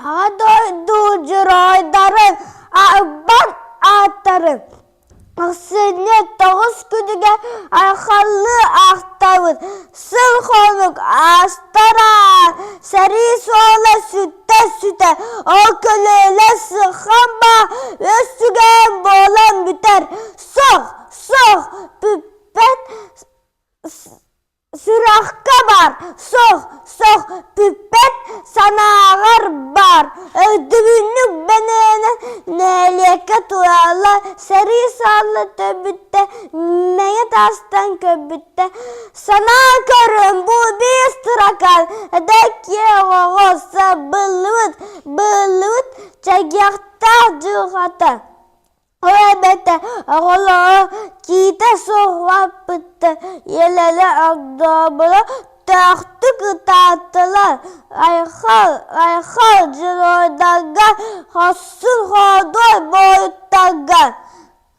Adoydu jiroydarın, ben atarım. Aksine toğuz küdüge ayxallı axtavız. Sıl xonuk astaran, seri soğla sütte. O kölüyle sıxamba, östügen boğulan biter. Soğ, püppet, sürahka var. Soğ, püppet, sanağır var. Dübünlük benene neliyeke tuyarlar. Seri sallı töbütte, neye tastan köbütte. Sana körüm bu bir ıstırakal. Dek olsa bılıvıt, çekyakta cıhata. Elbette oğlu kite soğuk bitti. Yelele akdabıla taktık tatlılar. Ayxal cirodaga hasıl hodoy boyutaga.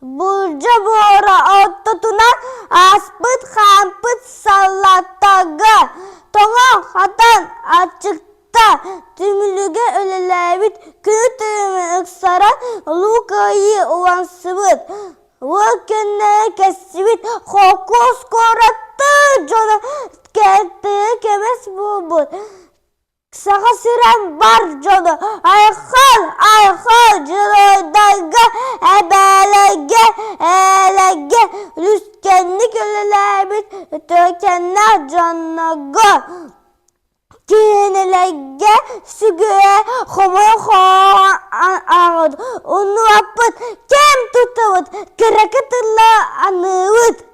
Burca bora otutunan aspıt hampıt sallataga. Toğa hatan açıkta tümülüge ölelevit günü tümü ıksaran lukayı ulan sıvıt. Vökenne kesivit hokos korattı cana ketti kemes bubut. Sağa siren var canı ayxal cirodaga elege lüskenlik ölelevit tökenler canaga. Kinelege sügüye homoy ağıd. Onu apıt kem tutavıt. Kırakıtırla anıvıt.